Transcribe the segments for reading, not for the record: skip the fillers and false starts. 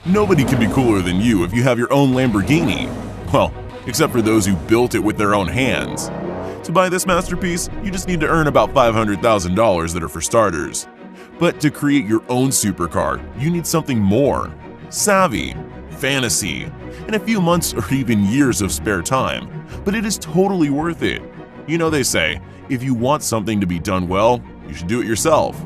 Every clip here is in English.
Nobody can be cooler than you if you have your own Lamborghini. Well, except for those who built it with their own hands. To buy this masterpiece, you just need to earn about $500,000 that are for starters. But to create your own supercar, you need something more: savvy, fantasy, and a few months or even years of spare time. But it is totally worth it. You know, they say, if you want something to be done well, you should do it yourself.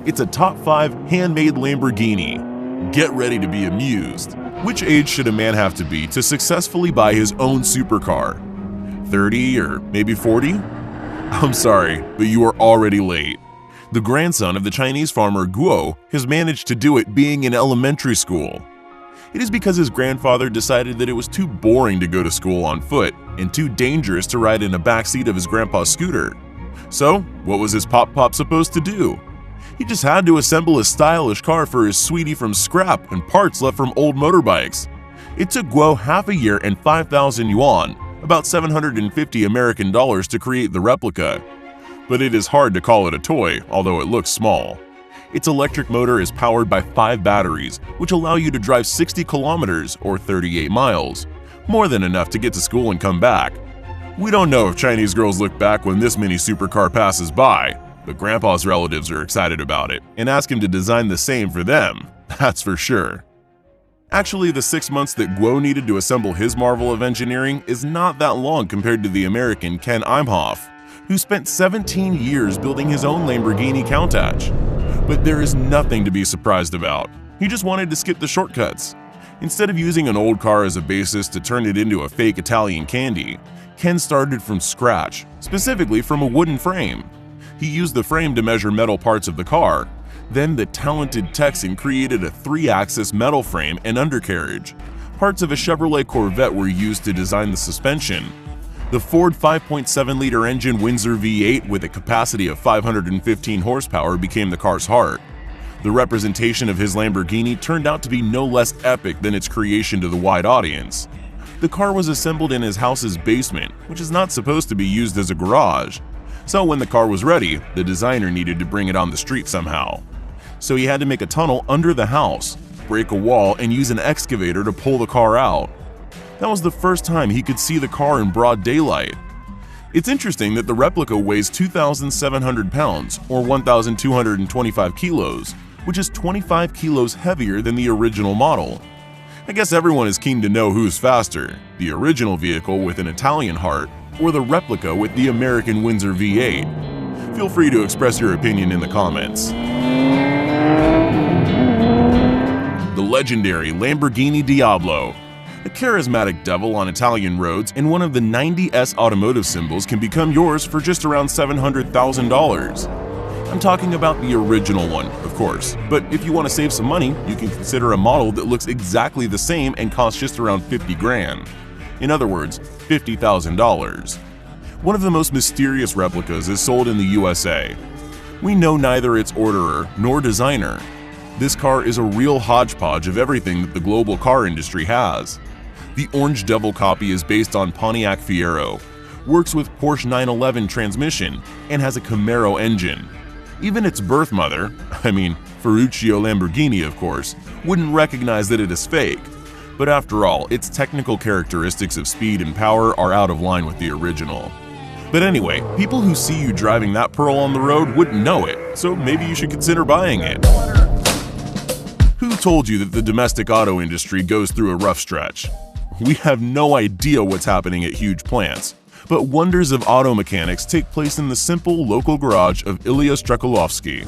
It's a top 5 handmade Lamborghini. Get ready to be amused. Which age should a man have to be to successfully buy his own supercar? 30 or maybe 40? I'm sorry, but you are already late. The grandson of the Chinese farmer Guo has managed to do it being in elementary school. It is because his grandfather decided that it was too boring to go to school on foot and too dangerous to ride in the backseat of his grandpa's scooter. So, what was his pop supposed to do? He just had to assemble a stylish car for his sweetie from scrap and parts left from old motorbikes. It took Guo half a year and 5,000 yuan, about $750 American dollars, to create the replica. But it is hard to call it a toy, although it looks small. Its electric motor is powered by 5 batteries, which allow you to drive 60 kilometers or 38 miles, more than enough to get to school and come back. We don't know if Chinese girls look back when this mini supercar passes by, but Grandpa's relatives are excited about it and ask him to design the same for them, that's for sure. Actually, the 6 months that Guo needed to assemble his marvel of engineering is not that long compared to the American Ken Imhoff, who spent 17 years building his own Lamborghini Countach. But there is nothing to be surprised about. He just wanted to skip the shortcuts. Instead of using an old car as a basis to turn it into a fake Italian candy, Ken started from scratch, specifically from a wooden frame. He used the frame to measure metal parts of the car. Then the talented Texan created a 3-axis metal frame and undercarriage. Parts of a Chevrolet Corvette were used to design the suspension. The Ford 5.7-liter engine Windsor V8 with a capacity of 515 horsepower became the car's heart. The representation of his Lamborghini turned out to be no less epic than its creation to the wide audience. The car was assembled in his house's basement, which is not supposed to be used as a garage. So when the car was ready, the designer needed to bring it on the street somehow. So he had to make a tunnel under the house, break a wall, and use an excavator to pull the car out. That was the first time he could see the car in broad daylight. It's interesting that the replica weighs 2,700 pounds, or 1,225 kilos, which is 25 kilos heavier than the original model. I guess everyone is keen to know who's faster, the original vehicle with an Italian heart, or the replica with the American Windsor V8. Feel free to express your opinion in the comments. The legendary Lamborghini Diablo. A charismatic devil on Italian roads and one of the 90S automotive symbols can become yours for just around $700,000. I'm talking about the original one, of course, but if you want to save some money, you can consider a model that looks exactly the same and costs just around 50 grand. In other words, $50,000. One of the most mysterious replicas is sold in the USA. We know neither its orderer nor designer. This car is a real hodgepodge of everything that the global car industry has. The Orange Devil copy is based on Pontiac Fiero, works with Porsche 911 transmission, and has a Camaro engine. Even its birth mother, Ferruccio Lamborghini of course, wouldn't recognize that it is fake. But after all, its technical characteristics of speed and power are out of line with the original. But anyway, people who see you driving that pearl on the road wouldn't know it, so maybe you should consider buying it. Who told you that the domestic auto industry goes through a rough stretch? We have no idea what's happening at huge plants, but wonders of auto mechanics take place in the simple local garage of Ilya Strzekulowski.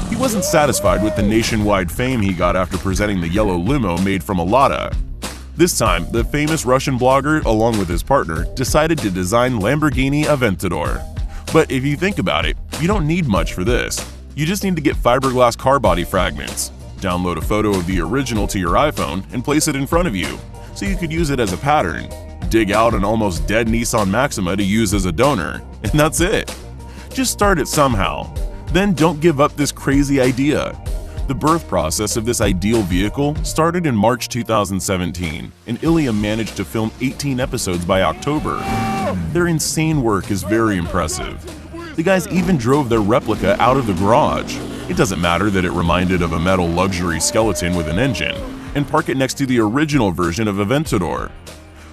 He wasn't satisfied with the nationwide fame he got after presenting the yellow limo made from a Lada. This time, the famous Russian blogger, along with his partner, decided to design Lamborghini Aventador. But if you think about it, you don't need much for this. You just need to get fiberglass car body fragments, download a photo of the original to your iPhone, and place it in front of you, so you could use it as a pattern. Dig out an almost dead Nissan Maxima to use as a donor, and that's it. Just start it somehow. Then don't give up this crazy idea. The birth process of this ideal vehicle started in March 2017, and Ilya managed to film 18 episodes by October. Their insane work is very impressive. The guys even drove their replica out of the garage. It doesn't matter that it reminded of a metal luxury skeleton with an engine. and park it next to the original version of Aventador.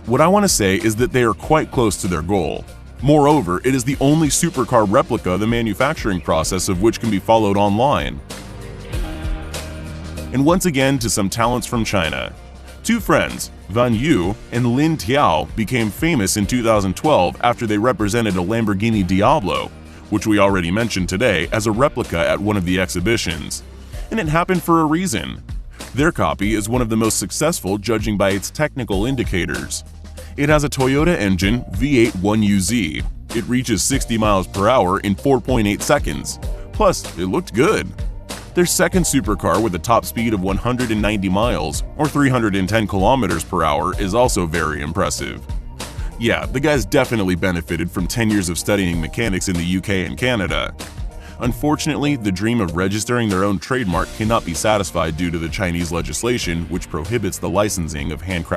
What I want to say is that they are quite close to their goal. Moreover, it is the only supercar replica, the manufacturing process of which can be followed online. And once again to some talents from China. Two friends, Van Yu and Lin Tiao, became famous in 2012 after they represented a Lamborghini Diablo, which we already mentioned today, as a replica at one of the exhibitions. And it happened for a reason. Their copy is one of the most successful judging by its technical indicators. It has a Toyota engine V8 1UZ. It reaches 60 miles per hour in 4.8 seconds. Plus, it looked good. Their second supercar with a top speed of 190 miles or 310 kilometers per hour is also very impressive. Yeah, the guys definitely benefited from 10 years of studying mechanics in the UK and Canada. Unfortunately, the dream of registering their own trademark cannot be satisfied due to the Chinese legislation which prohibits the licensing of handcrafted